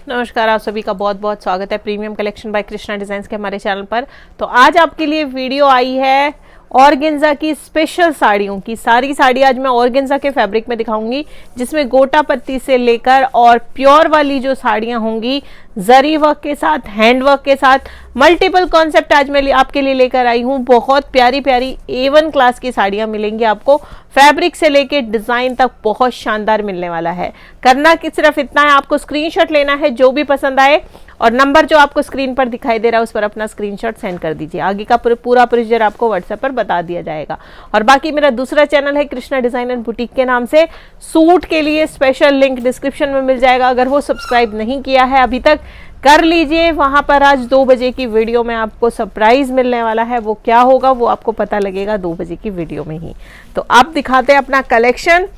नमस्कार, आप सभी का बहुत बहुत स्वागत है premium collection bye Krishna designs के हमारे चैनल पर। तो आज आपके लिए वीडियो आई है ऑर्गेन्जा की स्पेशल साड़ियों की। सारी साड़ी आज मैं ऑर्गेन्जा के फैब्रिक में दिखाऊंगी, जिसमें गोटा पत्ती से लेकर और प्योर वाली जो साड़ियां होंगी जरी वर्क के साथ, हैंड वर्क के साथ, मल्टीपल कॉन्सेप्ट आज मैं आपके लिए लेकर आई हूँ। बहुत प्यारी प्यारी A1 क्लास की साड़ियां मिलेंगी आपको, फैब्रिक से लेके डिजाइन तक बहुत शानदार मिलने वाला है। करना कि सिर्फ इतना है, आपको स्क्रीनशॉट लेना है जो भी पसंद आए और नंबर जो आपको स्क्रीन पर दिखाई दे रहा है उस पर अपना स्क्रीनशॉट सेंड कर दीजिए। आगे का पूरा प्रोसीजर आपको व्हाट्सएप पर बता दिया जाएगा। और बाकी मेरा दूसरा चैनल है कृष्णा डिजाइन एंड बुटीक के नाम से, सूट के लिए स्पेशल लिंक डिस्क्रिप्शन में मिल जाएगा। अगर वो सब्सक्राइब नहीं किया है अभी तक कर लीजिए। वहां पर आज 2 बजे की वीडियो में आपको सरप्राइज मिलने वाला है। वो क्या होगा वो आपको पता लगेगा 2 बजे की वीडियो में ही। तो आप दिखाते हैं अपना कलेक्शन।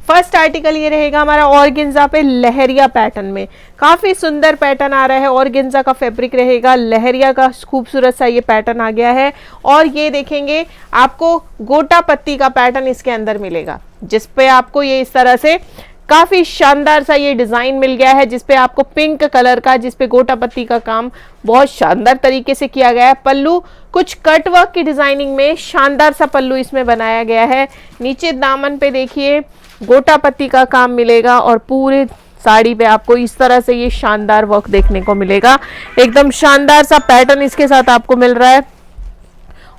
फर्स्ट आर्टिकल ये रहेगा हमारा ऑर्गेन्जा पे लहरिया पैटर्न में। काफी सुंदर पैटर्न आ रहा है, ऑर्गेन्जा का फैब्रिक रहेगा, लहरिया का खूबसूरत सा ये पैटर्न आ गया है। और ये देखेंगे आपको गोटा पत्ती का पैटर्न इसके अंदर मिलेगा, जिसपे आपको ये इस तरह से काफी शानदार सा ये डिजाइन मिल गया है, जिसपे आपको पिंक कलर का, जिसपे गोटा पत्ती का काम बहुत शानदार तरीके से किया गया है। पल्लू कुछ कट वर्क की डिजाइनिंग में शानदार सा पल्लू इसमें बनाया गया है। नीचे दामन पे देखिए गोटा पत्ती का काम मिलेगा और पूरे साड़ी पे आपको इस तरह से ये शानदार वर्क देखने को मिलेगा। एकदम शानदार सा पैटर्न इसके साथ आपको मिल रहा है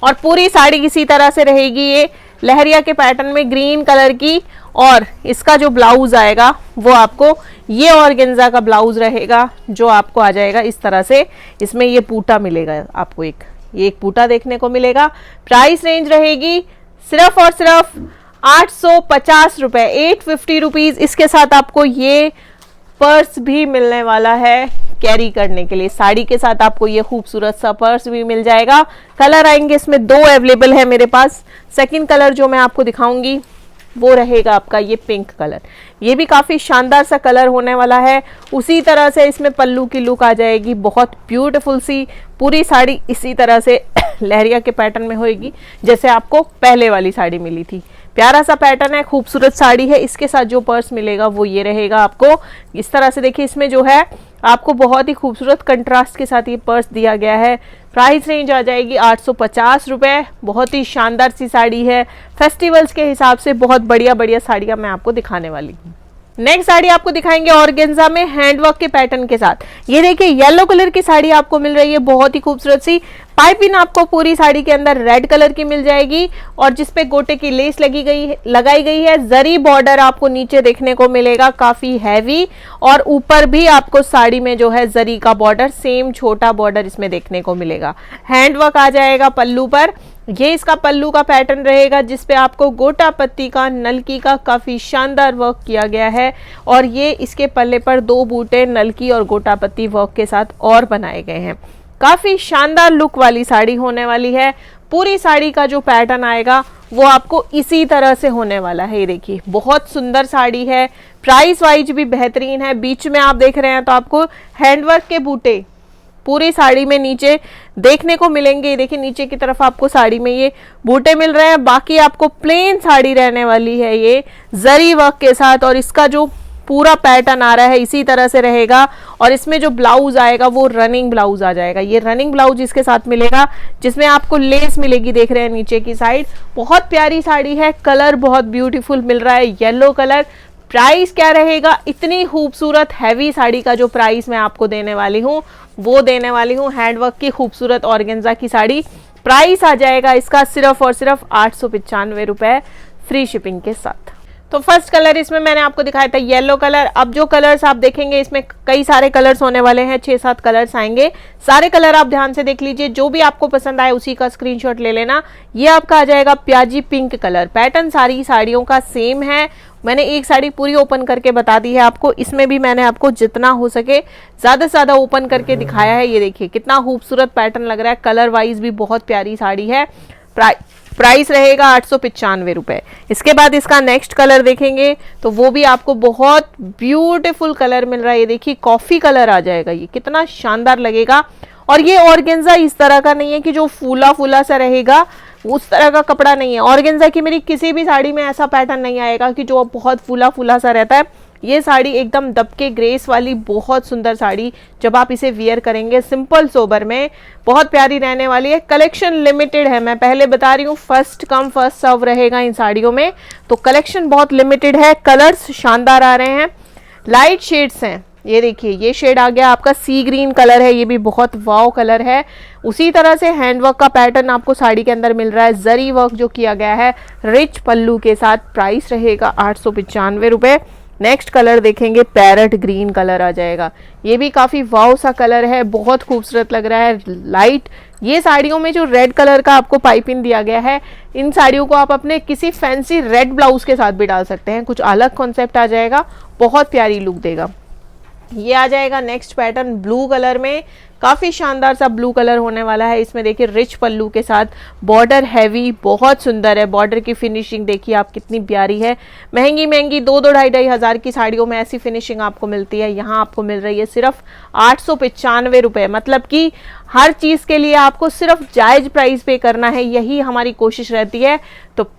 और पूरी साड़ी इसी तरह से रहेगी। ये लहरिया के पैटर्न में ग्रीन कलर की, और इसका जो ब्लाउज आएगा वो आपको ये ऑर्गेन्जा का ब्लाउज रहेगा, जो आपको आ जाएगा इस तरह से। इसमें ये पूटा मिलेगा आपको, एक पूटा देखने को मिलेगा। प्राइस रेंज रहेगी सिर्फ और सिर्फ 850 रुपए, 850 रुपीज। इसके साथ आपको ये पर्स भी मिलने वाला है कैरी करने के लिए। साड़ी के साथ आपको ये खूबसूरत सा पर्स भी मिल जाएगा। कलर आएंगे इसमें 2 अवेलेबल है मेरे पास। सेकंड कलर जो मैं आपको दिखाऊंगी वो रहेगा आपका ये पिंक कलर। ये भी काफी शानदार सा कलर होने वाला है। उसी तरह से इसमें पल्लू की लुक आ जाएगी, बहुत ब्यूटीफुल सी। पूरी साड़ी इसी तरह से लहरिया के पैटर्न में होएगी जैसे आपको पहले वाली साड़ी मिली थी। प्यारा सा पैटर्न है, खूबसूरत साड़ी है। इसके साथ जो पर्स मिलेगा वो ये रहेगा आपको इस तरह से। देखिए इसमें जो है आपको बहुत ही खूबसूरत कंट्रास्ट के साथ ये पर्स दिया गया है। प्राइस रेंज आ जाएगी 850 रुपए। बहुत ही शानदार सी साड़ी है। फेस्टिवल्स के हिसाब से बहुत बढ़िया बढ़िया साड़ियां मैं आपको दिखाने वाली हूँ। नेक्स्ट साड़ी आपको दिखाएंगे ऑर्गेन्जा में हैंडवर्क के पैटर्न के साथ। ये देखिए येलो कलर की साड़ी आपको मिल रही है, बहुत ही खूबसूरत सी। पाइपिंग आपको पूरी साड़ी के अंदर रेड कलर की मिल जाएगी और जिसपे गोटे की लेस लगाई गई है। जरी बॉर्डर आपको नीचे देखने को मिलेगा, काफी हैवी। और ऊपर भी आपको साड़ी में जो है जरी का बॉर्डर, सेम छोटा बॉर्डर इसमें देखने को मिलेगा। हैंडवर्क आ जाएगा पल्लू पर। ये इसका पल्लू का पैटर्न रहेगा, जिसपे आपको गोटा पत्ती का, नलकी का काफी शानदार वर्क किया गया है। और ये इसके पल्ले पर 2 बूटे नलकी और गोटा पत्ती वर्क के साथ और बनाए गए हैं। काफी शानदार लुक वाली साड़ी होने वाली है। पूरी साड़ी का जो पैटर्न आएगा वो आपको इसी तरह से होने वाला है। ये देखिए बहुत सुंदर साड़ी है। प्राइस वाइज भी बेहतरीन है। बीच में आप देख रहे हैं तो आपको हैंडवर्क के बूटे पूरी साड़ी में नीचे देखने को मिलेंगे। देखिए नीचे की तरफ आपको साड़ी में ये बूटे मिल रहे हैं। बाकी आपको प्लेन साड़ी रहने वाली है ये जरी वर्क के साथ। और इसका जो पूरा पैटर्न आ रहा है इसी तरह से रहेगा। और इसमें जो ब्लाउज आएगा वो रनिंग ब्लाउज आ जाएगा। ये रनिंग ब्लाउज इसके साथ मिलेगा, जिसमें आपको लेस मिलेगी, देख रहे हैं नीचे की साइड। बहुत प्यारी साड़ी है। कलर बहुत ब्यूटीफुल मिल रहा है, येलो कलर। प्राइस क्या रहेगा? इतनी खूबसूरत हैवी साड़ी का जो प्राइस मैं आपको देने वाली हूँ वो देने वाली हूँ हैंडवर्क की खूबसूरत ऑर्गेन्जा की साड़ी। प्राइस आ जाएगा इसका सिर्फ और सिर्फ 895 रुपए, फ्री शिपिंग के साथ। तो फर्स्ट कलर इसमें मैंने आपको दिखाया था येलो कलर। अब जो कलर्स आप देखेंगे इसमें कई सारे कलर्स होने वाले हैं, 6-7 कलर्स आएंगे। सारे कलर आप ध्यान से देख लीजिए, जो भी आपको पसंद आए उसी का स्क्रीनशॉट ले लेना। ये आपका आ जाएगा प्याजी पिंक कलर। पैटर्न सारी साड़ियों का सेम है। मैंने एक साड़ी पूरी ओपन करके बता दी है आपको। इसमें भी मैंने आपको जितना हो सके ज्यादा से ज्यादा ओपन करके दिखाया है। ये देखिए कितना खूबसूरत पैटर्न लग रहा है। कलर वाइज भी बहुत प्यारी साड़ी है। प्राइस रहेगा 895 रुपए। इसके बाद इसका नेक्स्ट कलर देखेंगे तो वो भी आपको बहुत ब्यूटीफुल कलर मिल रहा है। ये देखिए कॉफी कलर आ जाएगा, ये कितना शानदार लगेगा। और ये ऑर्गेन्जा इस तरह का नहीं है कि जो फूला फूला सा रहेगा, उस तरह का कपड़ा नहीं है। ऑर्गेन्जा की मेरी किसी भी साड़ी में ऐसा पैटर्न नहीं आएगा कि जो बहुत फूला फूला सा रहता है। ये साड़ी एकदम दबके ग्रेस वाली बहुत सुंदर साड़ी, जब आप इसे वियर करेंगे सिंपल सोबर में बहुत प्यारी रहने वाली है। कलेक्शन लिमिटेड है, मैं पहले बता रही हूँ, फर्स्ट कम फर्स्ट सर्व रहेगा इन साड़ियों में, तो कलेक्शन बहुत लिमिटेड है। कलर्स शानदार आ रहे हैं, लाइट शेड्स हैं। ये देखिए, ये शेड आ गया आपका सी ग्रीन कलर है, ये भी बहुत वाव कलर है। उसी तरह से हैंडवर्क का पैटर्न आपको साड़ी के अंदर मिल रहा है, जरी वर्क जो किया गया है रिच पल्लू के साथ। प्राइस रहेगा 895 रुपए। नेक्स्ट कलर देखेंगे, पैरेट ग्रीन कलर आ जाएगा, ये भी काफी वाव सा कलर है, बहुत खूबसूरत लग रहा है। लाइट, ये साड़ियों में जो रेड कलर का आपको पाइपिंग दिया गया है, इन साड़ियों को आप अपने किसी फैंसी रेड ब्लाउज के साथ भी डाल सकते हैं, कुछ अलग कॉन्सेप्ट आ जाएगा, बहुत प्यारी लुक देगा। ये आ जाएगा नेक्स्ट पैटर्न ब्लू कलर में, काफी शानदार सा ब्लू कलर होने वाला है। इसमें देखिए रिच पल्लू के साथ बॉर्डर हैवी, बहुत सुंदर है। बॉर्डर की फिनिशिंग देखिए आप कितनी प्यारी है। महंगी महंगी 2-2 ढाई की साड़ियों में ऐसी फिनिशिंग आपको मिलती है, यहाँ आपको मिल रही है सिर्फ 895 रुपए। मतलब कि हर चीज के लिए आपको सिर्फ जायज प्राइस पे करना है, यही हमारी कोशिश रहती है। तो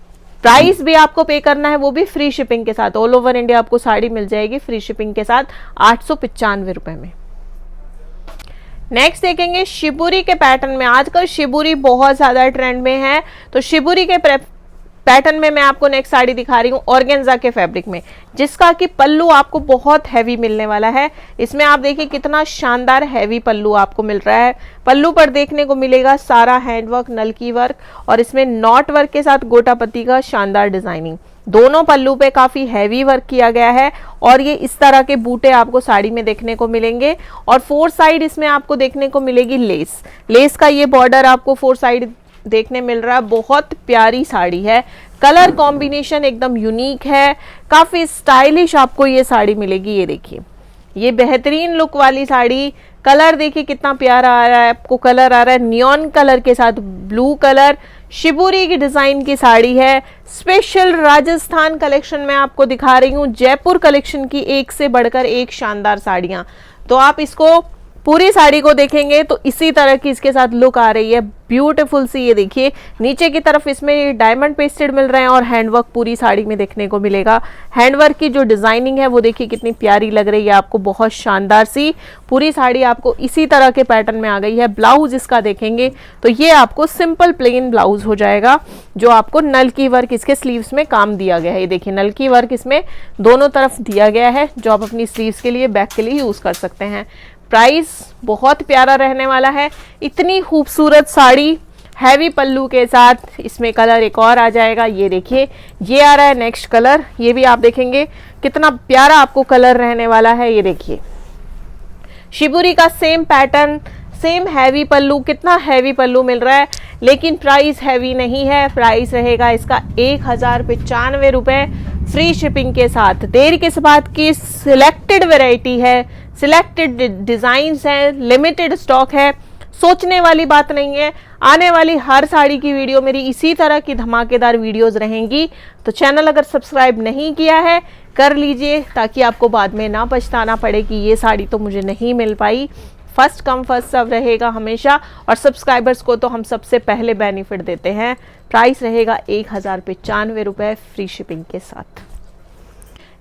प्राइस भी आपको पे करना है, वो भी फ्री शिपिंग के साथ। ऑल ओवर इंडिया आपको साड़ी मिल जाएगी फ्री शिपिंग के साथ 895 रुपए में। नेक्स्ट देखेंगे शिबुरी के पैटर्न में। आजकल शिबुरी बहुत ज्यादा ट्रेंड में है, तो शिबुरी के पैटर्न में मैं आपको नेक्स्ट साड़ी दिखा रही हूँ ऑर्गेन्जा के फैब्रिक में, जिसका कि पल्लू आपको बहुत हैवी मिलने वाला है। इसमें आप देखिए कितना शानदार हैवी पल्लू आपको मिल रहा है। पल्लू पर देखने को मिलेगा सारा हैंडवर्क, नलकी वर्क, और इसमें नॉट वर्क के साथ गोटापत्ती का शानदार डिजाइनिंग। दोनों पल्लू पे काफी हैवी वर्क किया गया है, और ये इस तरह के बूटे आपको साड़ी में देखने को मिलेंगे। और 4 साइड इसमें आपको देखने को मिलेगी लेस। लेस का ये बॉर्डर आपको 4 साइड देखने मिल रहा है। बहुत प्यारी साड़ी है, कलर कॉम्बिनेशन एकदम यूनिक है, काफी स्टाइलिश आपको ये साड़ी मिलेगी। ये देखिए, ये बेहतरीन लुक वाली साड़ी, कलर देखिए कितना प्यारा आ रहा है आपको। कलर आ रहा है नियॉन कलर के साथ ब्लू कलर, शिबुरी की डिजाइन की साड़ी है। स्पेशल राजस्थान कलेक्शन में आपको दिखा रही हूँ, जयपुर कलेक्शन की एक से बढ़कर एक शानदार साड़ियां। तो आप इसको पूरी साड़ी को देखेंगे तो इसी तरह की इसके साथ लुक आ रही है, ब्यूटीफुल सी। ये देखिए नीचे की तरफ इसमें डायमंड पेस्टेड मिल रहे हैं, और हैंडवर्क पूरी साड़ी में देखने को मिलेगा। हैंडवर्क की जो डिजाइनिंग है वो देखिए कितनी प्यारी लग रही है आपको, बहुत शानदार सी। पूरी साड़ी आपको इसी तरह के पैटर्न में आ गई है। ब्लाउज इसका देखेंगे तो ये आपको सिंपल प्लेन ब्लाउज हो जाएगा, जो आपको नलकी वर्क इसके स्लीव्स में काम दिया गया है। ये देखिए नलकी वर्क इसमें दोनों तरफ दिया गया है, जो आप अपनी स्लीव्स के लिए, बैक के लिए यूज कर सकते हैं। प्राइस बहुत प्यारा रहने वाला है। इतनी खूबसूरत साड़ी हैवी पल्लू के साथ, इसमें कलर एक और आ जाएगा। ये देखिए, ये आ रहा है नेक्स्ट कलर, ये भी आप देखेंगे कितना प्यारा आपको कलर रहने वाला है। ये देखिए शिबुरी का सेम पैटर्न, सेम हैवी पल्लू, कितना हैवी पल्लू मिल रहा है, लेकिन प्राइस हैवी नहीं है। प्राइस रहेगा इसका 1095 रुपए फ्री शिपिंग के साथ। देर के बाद की सिलेक्टेड वैरायटी है, सिलेक्टेड डिजाइन्स हैं, लिमिटेड स्टॉक है, सोचने वाली बात नहीं है। आने वाली हर साड़ी की वीडियो मेरी इसी तरह की धमाकेदार वीडियोस रहेंगी, तो चैनल अगर सब्सक्राइब नहीं किया है कर लीजिए, ताकि आपको बाद में ना पछताना पड़े कि ये साड़ी तो मुझे नहीं मिल पाई। फर्स्ट कम फर्स्ट सर्व रहेगा हमेशा, और सब्सक्राइबर्स को तो हम सबसे पहले बेनिफिट देते हैं। प्राइस रहेगा 1095 रुपए फ्री शिपिंग के साथ।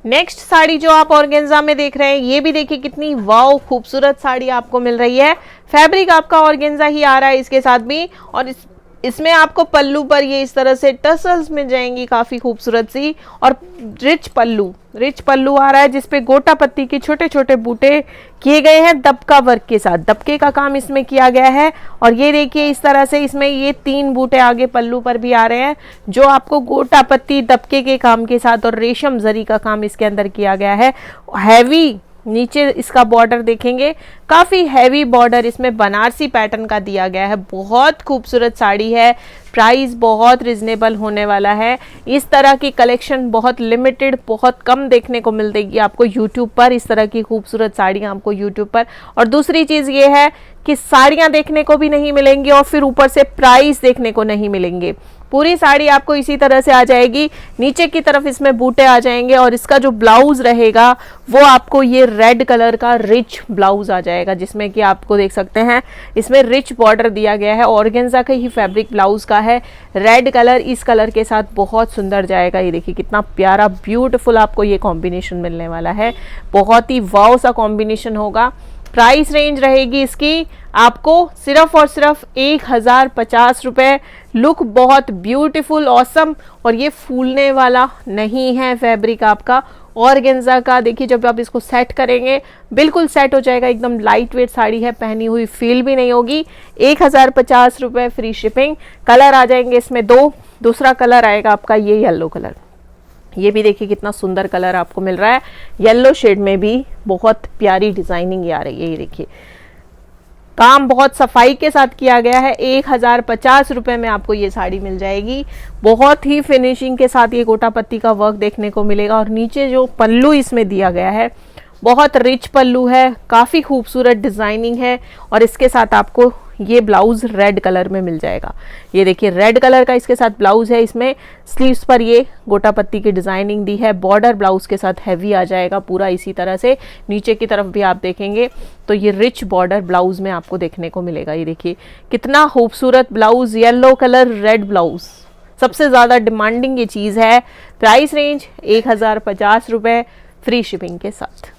नेक्स्ट साड़ी जो आप ऑर्गेन्जा में देख रहे हैं, ये भी देखिए कितनी वाव खूबसूरत साड़ी आपको मिल रही है। फैब्रिक आपका ऑर्गेन्जा ही आ रहा है इसके साथ भी, और इसमें आपको पल्लू पर ये इस तरह से टसल्स मिल जाएंगी, काफी खूबसूरत सी, और रिच पल्लू आ रहा है, जिसपे गोटा पत्ती के छोटे छोटे बूटे किए गए हैं दबका वर्क के साथ। दबके का काम इसमें किया गया है, और ये देखिए इस तरह से इसमें ये 3 बूटे आगे पल्लू पर भी आ रहे हैं, जो आपको गोटा पत्ती दबके के काम के साथ और रेशम जरी का काम इसके अंदर किया गया है। हैवी नीचे इसका बॉर्डर देखेंगे, काफी हैवी बॉर्डर इसमें बनारसी पैटर्न का दिया गया है। बहुत खूबसूरत साड़ी है, प्राइस बहुत रिजनेबल होने वाला है। इस तरह की कलेक्शन बहुत लिमिटेड, बहुत कम देखने को मिलेगी आपको यूट्यूब पर, इस तरह की खूबसूरत साड़ियां आपको यूट्यूब पर। और दूसरी चीज ये है कि साड़ियां देखने को भी नहीं मिलेंगी, और फिर ऊपर से प्राइस देखने को नहीं मिलेंगे। पूरी साड़ी आपको इसी तरह से आ जाएगी। नीचे की तरफ इसमें बूटे आ जाएंगे और इसका जो ब्लाउज रहेगा वो आपको ये रेड कलर का रिच ब्लाउज आ जाएगा, जिसमें कि आपको देख सकते हैं इसमें रिच बॉर्डर दिया गया है। ऑर्गेन्जा का ही फैब्रिक ब्लाउज का है, रेड कलर इस कलर के साथ बहुत सुंदर जाएगा। ये देखिए कितना प्यारा ब्यूटीफुल आपको ये कॉम्बिनेशन मिलने वाला है, बहुत ही वाव सा कॉम्बिनेशन होगा। प्राइस रेंज रहेगी इसकी आपको सिर्फ और सिर्फ 1050 रुपये। लुक बहुत ब्यूटीफुल ऑसम, और ये फूलने वाला नहीं है फैब्रिक आपका ऑर्गेन्जा का। देखिए जब आप इसको सेट करेंगे बिल्कुल सेट हो जाएगा, एकदम लाइट वेट साड़ी है, पहनी हुई फील भी नहीं होगी। 1050 रुपये, फ्री शिपिंग। कलर आ जाएंगे इसमें दो, दूसरा कलर आएगा आपका ये येलो कलर। ये भी देखिए कितना सुंदर कलर आपको मिल रहा है, येलो शेड में भी बहुत प्यारी डिजाइनिंग आ रही है। ये देखिए काम बहुत सफाई के साथ किया गया है। 1050 रुपये में आपको ये साड़ी मिल जाएगी। बहुत ही फिनिशिंग के साथ ये गोटा पत्ती का वर्क देखने को मिलेगा, और नीचे जो पल्लू इसमें दिया गया है बहुत रिच पल्लू है, काफ़ी खूबसूरत डिज़ाइनिंग है, और इसके साथ आपको ये ब्लाउज रेड कलर में मिल जाएगा। ये देखिए रेड कलर का इसके साथ ब्लाउज है, इसमें स्लीव्स पर ये गोटा पत्ती की डिजाइनिंग दी है। बॉर्डर ब्लाउज के साथ हैवी आ जाएगा पूरा इसी तरह से। नीचे की तरफ भी आप देखेंगे तो ये रिच बॉर्डर ब्लाउज में आपको देखने को मिलेगा। ये देखिए कितना खूबसूरत blouse, yellow colour red blouse, सबसे ज्यादा डिमांडिंग ये चीज है। प्राइस रेंज 1050 रुपये, फ्री शिपिंग के साथ।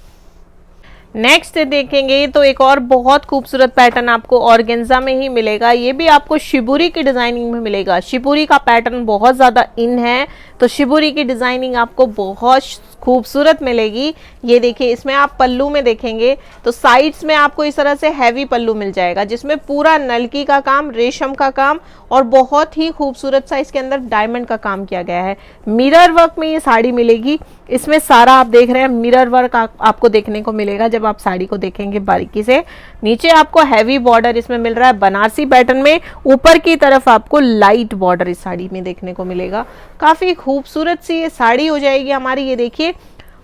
नेक्स्ट देखेंगे तो एक और बहुत खूबसूरत पैटर्न आपको ऑर्गेन्जा में ही मिलेगा। ये भी आपको शिबुरी की डिजाइनिंग में मिलेगा। शिबुरी का पैटर्न बहुत ज्यादा इन है, तो शिबुरी की डिजाइनिंग आपको बहुत खूबसूरत मिलेगी। ये देखिए इसमें आप पल्लू में देखेंगे तो साइड्स में आपको इस तरह से हैवी पल्लू मिल जाएगा, जिसमें पूरा नलकी का काम, रेशम का काम, और बहुत ही खूबसूरत सा इसके अंदर डायमंड का काम किया गया है। मिरर वर्क में ये साड़ी मिलेगी। इसमें सारा आप देख रहे हैं मिरर वर्क आपको देखने को मिलेगा जब आप साड़ी को देखेंगे बारीकी से। नीचे आपको हैवी बॉर्डर इसमें मिल रहा है बनारसी पैटर्न में, ऊपर की तरफ आपको लाइट बॉर्डर इस साड़ी में देखने को मिलेगा। काफी खूबसूरत सी ये साड़ी हो जाएगी हमारी। ये देखिए,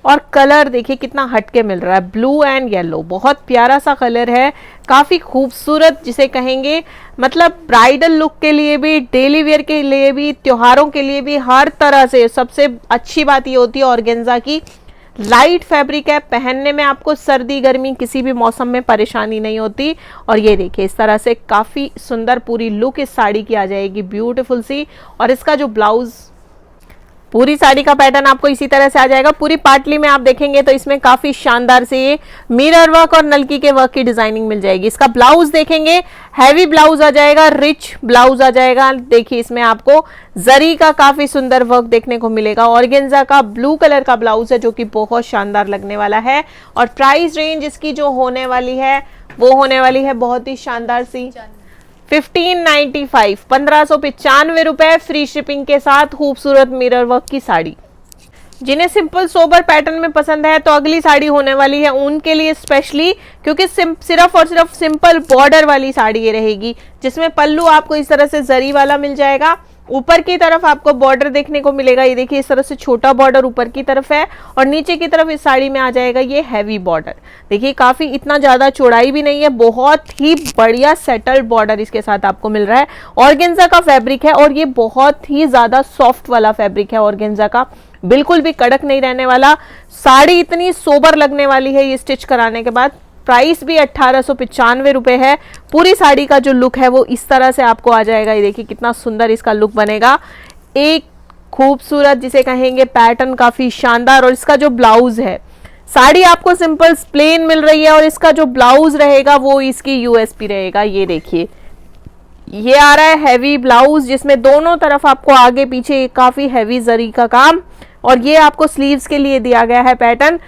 और कलर देखिए कितना हटके मिल रहा है, ब्लू एंड येलो, बहुत प्यारा सा कलर है, काफी खूबसूरत जिसे कहेंगे। मतलब ब्राइडल लुक के लिए भी, डेली वेयर के लिए भी, त्योहारों के लिए भी, हर तरह से। सबसे अच्छी बात ये होती है ऑर्गेन्जा की, लाइट फैब्रिक है, पहनने में आपको सर्दी गर्मी किसी भी मौसम में परेशानी नहीं होती। और ये देखिए इस तरह से काफी सुंदर पूरी लुक इस साड़ी की आ जाएगी, ब्यूटीफुल सी। और इसका जो ब्लाउज, पूरी साड़ी का पैटर्न आपको इसी तरह से आ जाएगा। पूरी पाटली में आप देखेंगे तो इसमें काफी शानदार से ये मिरर वर्क और नलकी के वर्क की डिजाइनिंग मिल जाएगी। इसका ब्लाउज देखेंगे, हैवी ब्लाउज आ जाएगा, रिच ब्लाउज आ जाएगा। देखिए इसमें आपको जरी का काफी सुंदर वर्क देखने को मिलेगा। ऑर्गेन्जा का ब्लू कलर का ब्लाउज है जो कि बहुत शानदार लगने वाला है। और प्राइस रेंज इसकी जो होने वाली है वो होने वाली है बहुत ही शानदार सी 1595, 1595 रुपए, फ्री शिपिंग के साथ। खूबसूरत मिरर वर्क की साड़ी। जिन्हें सिंपल सोबर पैटर्न में पसंद है तो अगली साड़ी होने वाली है उनके लिए स्पेशली, क्योंकि सिर्फ और सिर्फ सिंपल बॉर्डर वाली साड़ी ये रहेगी, जिसमें पल्लू आपको इस तरह से जरी वाला मिल जाएगा। ऊपर की तरफ आपको बॉर्डर देखने को मिलेगा। ये देखिए इस तरह से छोटा बॉर्डर ऊपर की तरफ है, और नीचे की तरफ इस साड़ी में आ जाएगा ये हैवी बॉर्डर। देखिए काफी इतना ज्यादा चौड़ाई भी नहीं है, बहुत ही बढ़िया सेटल्ड बॉर्डर इसके साथ आपको मिल रहा है। ऑर्गेन्जा का फैब्रिक है और ये बहुत ही ज्यादा सॉफ्ट वाला फैब्रिक है ऑर्गेन्जा का, बिल्कुल भी कड़क नहीं रहने वाला। साड़ी इतनी सोबर लगने वाली है ये स्टिच कराने के बाद। प्राइस भी 1895 रुपए है। पूरी साड़ी का जो लुक है वो इस तरह से आपको आ जाएगा। ये देखिए कितना सुंदर इसका लुक बनेगा, एक खूबसूरत जिसे कहेंगे पैटर्न, काफी शानदार। और इसका जो ब्लाउज है, साड़ी आपको सिंपल प्लेन मिल रही है और इसका जो ब्लाउज रहेगा वो इसकी यूएसपी रहेगा। ये देखिए ये आ रहा है हैवी ब्लाउज, जिसमें दोनों तरफ आपको आगे पीछे काफी हैवी जरी का काम, और ये आपको स्लीव्स के लिए दिया गया है पैटर्न।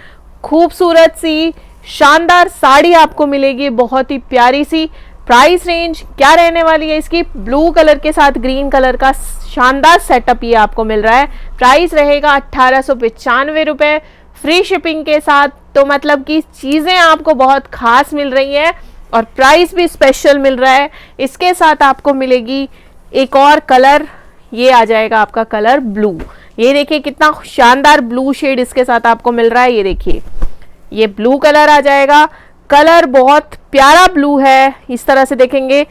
खूबसूरत सी शानदार साड़ी आपको मिलेगी, बहुत ही प्यारी सी। प्राइस रेंज क्या रहने वाली है इसकी, ब्लू कलर के साथ ग्रीन कलर का शानदार सेटअप ये आपको मिल रहा है। प्राइस रहेगा 1895 रुपए, फ्री शिपिंग के साथ। तो मतलब कि चीजें आपको बहुत खास मिल रही है और प्राइस भी स्पेशल मिल रहा है। इसके साथ आपको मिलेगी एक और कलर, ये आ जाएगा आपका कलर ब्लू। ये देखिए कितना शानदार ब्लू शेड इसके साथ आपको मिल रहा है। ये देखिए ये ब्लू कलर आ जाएगा, कलर बहुत प्यारा ब्लू है। इस तरह से देखेंगे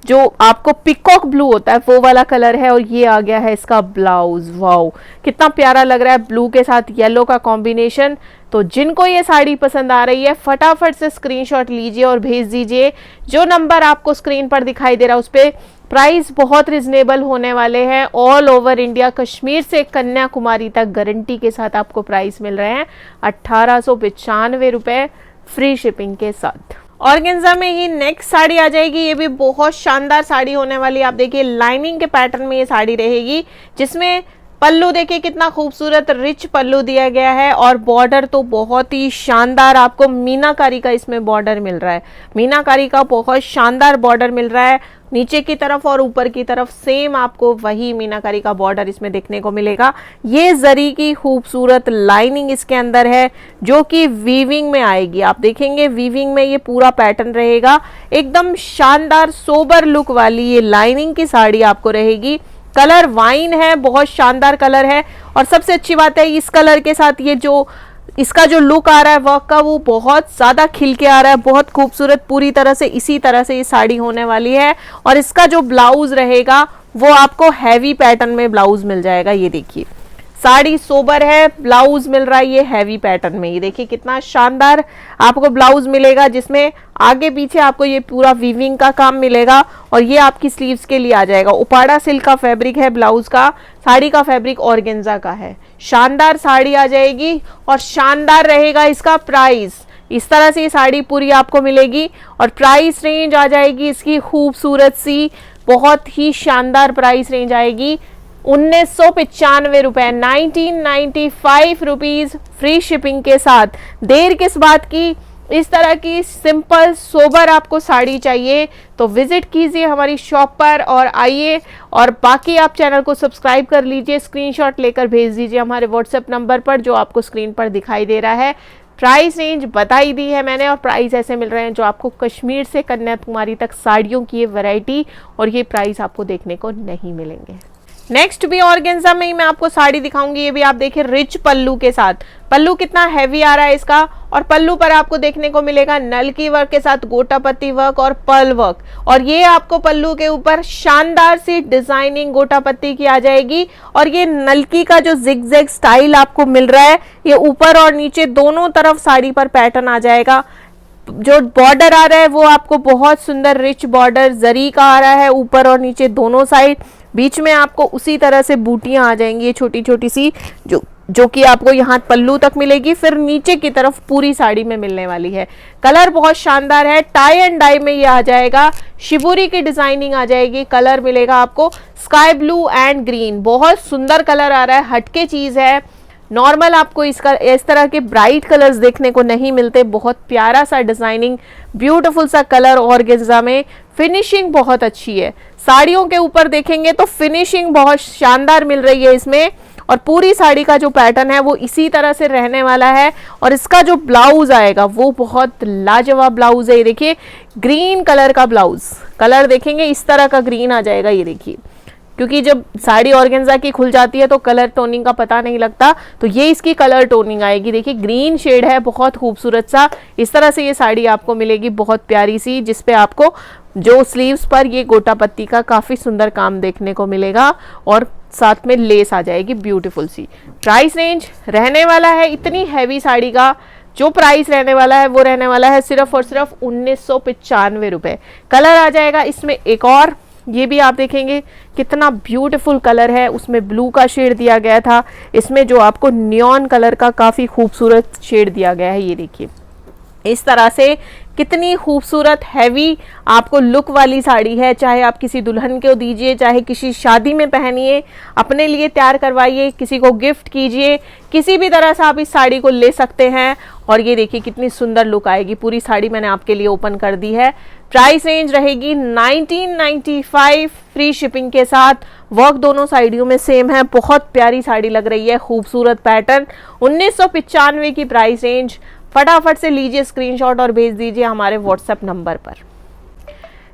जो आपको पिकॉक ब्लू होता है वो वाला कलर है, और ये आ गया है इसका ब्लाउज। वाओ कितना प्यारा लग रहा है, ब्लू के साथ येलो का कॉम्बिनेशन। तो जिनको ये साड़ी पसंद आ रही है फटाफट से स्क्रीनशॉट लीजिए और भेज दीजिए। जो नंबर आपको स्क्रीन पर दिखाई दे रहा है उस पर प्राइस बहुत रिजनेबल होने वाले हैं। ऑल ओवर इंडिया, कश्मीर से कन्याकुमारी तक गारंटी के साथ आपको प्राइस मिल रहे हैं 1895 रुपए फ्री शिपिंग के साथ। ऑर्गेन्जा में ही नेक्स्ट साड़ी आ जाएगी, ये भी बहुत शानदार साड़ी होने वाली है। आप देखिए लाइनिंग के पैटर्न में ये साड़ी रहेगी, जिसमें पल्लू देखिए कितना खूबसूरत रिच पल्लू दिया गया है, और बॉर्डर तो बहुत ही शानदार आपको मीनाकारी का इसमें बॉर्डर मिल रहा है। मीनाकारी का बहुत शानदार बॉर्डर मिल रहा है, नीचे की तरफ और ऊपर की तरफ सेम आपको वही मीनाकारी का बॉर्डर इसमें देखने को मिलेगा। ये जरी की खूबसूरत लाइनिंग इसके अंदर है जो कि वीविंग में आएगी। आप देखेंगे वीविंग में ये पूरा पैटर्न रहेगा, एकदम शानदार सोबर लुक वाली ये लाइनिंग की साड़ी आपको रहेगी। कलर वाइन है, बहुत शानदार कलर है, और सबसे अच्छी बात है इस कलर के साथ ये जो इसका जो लुक आ रहा है वर्क का वो बहुत ज्यादा खिल के आ रहा है, बहुत खूबसूरत। पूरी तरह से इसी तरह से ये साड़ी होने वाली है, और इसका जो ब्लाउज रहेगा वो आपको हैवी पैटर्न में ब्लाउज मिल जाएगा। ये देखिए साड़ी सोबर है, ब्लाउज मिल रहा है ये हैवी पैटर्न में। ये देखिए कितना शानदार आपको ब्लाउज मिलेगा, जिसमें आगे पीछे आपको ये पूरा वीविंग का काम मिलेगा, और ये आपकी स्लीव्स के लिए आ जाएगा। उपाड़ा सिल्क का फैब्रिक है ब्लाउज का, साड़ी का फैब्रिक ऑर्गेन्जा का है। शानदार साड़ी आ जाएगी, और शानदार रहेगा इसका प्राइस। इस तरह से ये साड़ी पूरी आपको मिलेगी, और प्राइस रेंज आ जाएगी इसकी खूबसूरत सी, बहुत ही शानदार प्राइस रेंज आएगी 1995 रुपए, 1995 रुपीज फ्री शिपिंग के साथ। देर किस बात की, इस तरह की सिंपल सोबर आपको साड़ी चाहिए तो विजिट कीजिए हमारी शॉप पर और आइए, और बाकी आप चैनल को सब्सक्राइब कर लीजिए, स्क्रीनशॉट लेकर भेज दीजिए हमारे व्हाट्सएप नंबर पर जो आपको स्क्रीन पर दिखाई दे रहा है। प्राइस रेंज बताई दी है मैंने, और प्राइस ऐसे मिल रहे हैं जो आपको कश्मीर से कन्याकुमारी तक साड़ियों की ये वैरायटी और ये प्राइस आपको देखने को नहीं मिलेंगे। नेक्स्ट भी ऑर्गेन्जा में ही मैं आपको साड़ी दिखाऊंगी, ये भी आप देखिए रिच पल्लू के साथ। पल्लू कितना हैवी आ रहा है इसका, और पल्लू पर आपको देखने को मिलेगा नलकी वर्क के साथ गोटा पत्ती वर्क और पर्ल वर्क, और ये आपको पल्लू के ऊपर शानदार सी डिजाइनिंग गोटा पत्ती की आ जाएगी, और ये नलकी का जो जिगजैग स्टाइल आपको मिल रहा है ये ऊपर और नीचे दोनों तरफ साड़ी पर पैटर्न आ जाएगा। जो बॉर्डर आ रहा है वो आपको बहुत सुंदर रिच बॉर्डर जरी का आ रहा है ऊपर और नीचे दोनों साइड, बीच में आपको उसी तरह से बूटियां आ जाएंगी छोटी छोटी सी, जो कि आपको यहाँ पल्लू तक मिलेगी, फिर नीचे की तरफ पूरी साड़ी में मिलने वाली है। कलर बहुत शानदार है, टाई एंड डाई में ये आ जाएगा, शिबोरी की डिजाइनिंग आ जाएगी। कलर मिलेगा आपको स्काई ब्लू एंड ग्रीन, बहुत सुंदर कलर आ रहा है, हटके चीज है। नॉर्मल आपको इसका इस तरह के ब्राइट कलर्स देखने को नहीं मिलते, बहुत प्यारा सा डिजाइनिंग, ब्यूटीफुल सा कलर ऑर्गेन्जा में। फिनिशिंग बहुत अच्छी है, साड़ियों के ऊपर देखेंगे तो फिनिशिंग बहुत शानदार मिल रही है इसमें, और पूरी साड़ी का जो पैटर्न है वो इसी तरह से रहने वाला है। और इसका जो ब्लाउज आएगा वो बहुत लाजवाब ब्लाउज है। ये देखिए ग्रीन कलर का ब्लाउज, कलर देखेंगे इस तरह का ग्रीन आ जाएगा। ये देखिए, क्योंकि जब साड़ी ऑर्गेन्जा की खुल जाती है तो कलर टोनिंग का पता नहीं लगता, तो ये इसकी कलर टोनिंग आएगी। देखिए ग्रीन शेड है, बहुत खूबसूरत सा। इस तरह से ये साड़ी आपको मिलेगी बहुत प्यारी सी, जिसपे आपको जो स्लीव्स पर ये गोटा पत्ती का काफी सुंदर काम देखने को मिलेगा, और साथ में लेस आ जाएगी ब्यूटीफुल सी। प्राइस रेंज रहने वाला है इतनी हैवी साड़ी का, जो प्राइस रहने वाला है वो रहने वाला है सिर्फ और सिर्फ 1995 रुपए। कलर आ जाएगा इसमें एक और, ये भी आप देखेंगे कितना ब्यूटीफुल कलर है, उसमें ब्लू का शेड दिया गया था, इसमें जो आपको नियॉन कलर का काफी खूबसूरत शेड दिया गया है। ये देखिए इस तरह से कितनी खूबसूरत हैवी आपको लुक वाली साड़ी है। चाहे आप किसी दुल्हन को दीजिए, चाहे किसी शादी में पहनिए, अपने लिए तैयार करवाइए, किसी को गिफ्ट कीजिए, किसी भी तरह से आप इस साड़ी को ले सकते हैं। और ये देखिए कितनी सुंदर लुक आएगी, पूरी साड़ी मैंने आपके लिए ओपन कर दी है। प्राइस रेंज रहेगी 1995 फ्री शिपिंग के साथ। वर्क दोनों साड़ियों में सेम है, बहुत प्यारी साड़ी लग रही है, खूबसूरत पैटर्न। 1995 की प्राइस रेंज। फटाफट से लीजिए स्क्रीनशॉट और भेज दीजिए हमारे व्हाट्सएप नंबर पर।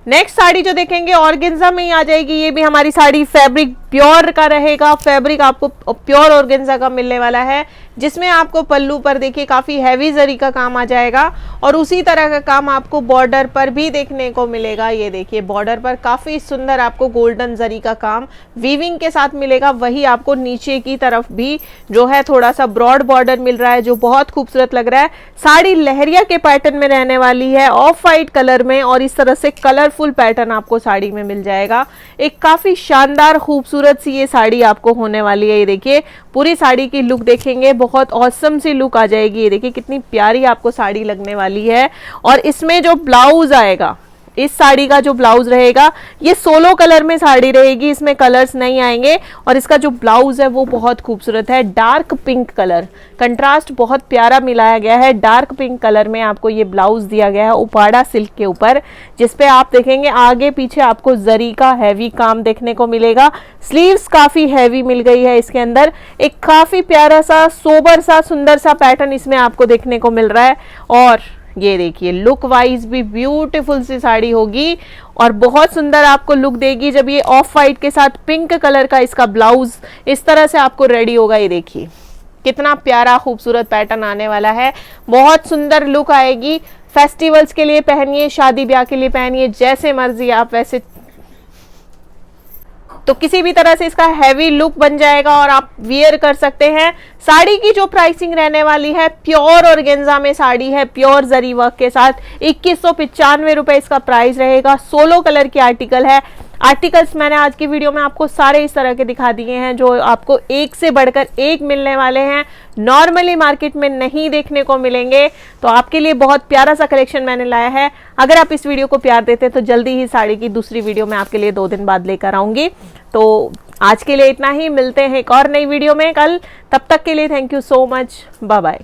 नेक्स्ट साड़ी जो देखेंगे ऑर्गेन्जा में ही आ जाएगी, ये भी हमारी साड़ी फैब्रिक प्योर का रहेगा, फैब्रिक आपको प्योर ऑर्गेन्जा का मिलने वाला है, जिसमें आपको पल्लू पर देखिए काफी हैवी जरी का काम आ जाएगा और उसी तरह का काम आपको बॉर्डर पर भी देखने को मिलेगा। ये देखिए बॉर्डर पर काफी सुंदर आपको गोल्डन जरी का काम वीविंग के साथ मिलेगा। वही आपको नीचे की तरफ भी जो है थोड़ा सा ब्रॉड बॉर्डर मिल रहा है, जो बहुत खूबसूरत लग रहा है। साड़ी लहरिया के पैटर्न में रहने वाली है, ऑफ वाइट कलर में, और इस तरह से कलरफुल पैटर्न आपको साड़ी में मिल जाएगा। एक काफी शानदार खूबसूरत सी ये साड़ी आपको होने वाली है। ये देखिए पूरी साड़ी की लुक देखेंगे, बहुत ऑसम सी लुक आ जाएगी। ये देखिए कितनी प्यारी आपको साड़ी लगने वाली है। और इसमें जो ब्लाउज आएगा, इस साड़ी का जो ब्लाउज रहेगा, ये सोलो कलर में साड़ी रहेगी, इसमें कलर्स नहीं आएंगे। और इसका जो ब्लाउज है वो बहुत खूबसूरत है, डार्क पिंक कलर, कंट्रास्ट बहुत प्यारा मिलाया गया है। डार्क पिंक कलर में आपको ये ब्लाउज दिया गया है उपाड़ा सिल्क के ऊपर, जिसपे आप देखेंगे आगे पीछे आपको जरी का हैवी काम देखने को मिलेगा। स्लीव्स काफी हैवी मिल गई है इसके अंदर। एक काफी प्यारा सा सोबर सा सुंदर सा पैटर्न इसमें आपको देखने को मिल रहा है। और ये देखिए लुक वाइज भी ब्यूटीफुल सी साड़ी होगी और बहुत सुंदर आपको लुक देगी जब ये ऑफ वाइट के साथ पिंक कलर का इसका ब्लाउज इस तरह से आपको रेडी होगा। ये देखिए कितना प्यारा खूबसूरत पैटर्न आने वाला है, बहुत सुंदर लुक आएगी। फेस्टिवल्स के लिए पहनिए, शादी ब्याह के लिए पहनिए, जैसे मर्जी आप वैसे, तो किसी भी तरह से इसका हैवी लुक बन जाएगा और आप वियर कर सकते हैं। साड़ी की जो प्राइसिंग रहने वाली है, प्योर ऑर्गेन्जा में साड़ी है, प्योर जरी वर्क के साथ 2195 रुपए इसका प्राइस रहेगा। 16 कलर की आर्टिकल है। आर्टिकल्स मैंने आज की वीडियो में आपको सारे इस तरह के दिखा दिए हैं, जो आपको एक से बढ़कर एक मिलने वाले हैं, नॉर्मली मार्केट में नहीं देखने को मिलेंगे। तो आपके लिए बहुत प्यारा सा कलेक्शन मैंने लाया है। अगर आप इस वीडियो को प्यार देते हैं तो जल्दी ही साड़ी की दूसरी वीडियो मैं आपके लिए 2 दिन बाद लेकर आऊंगी। तो आज के लिए इतना ही, मिलते हैं एक और नई वीडियो में कल। तब तक के लिए thank you so much, bye bye.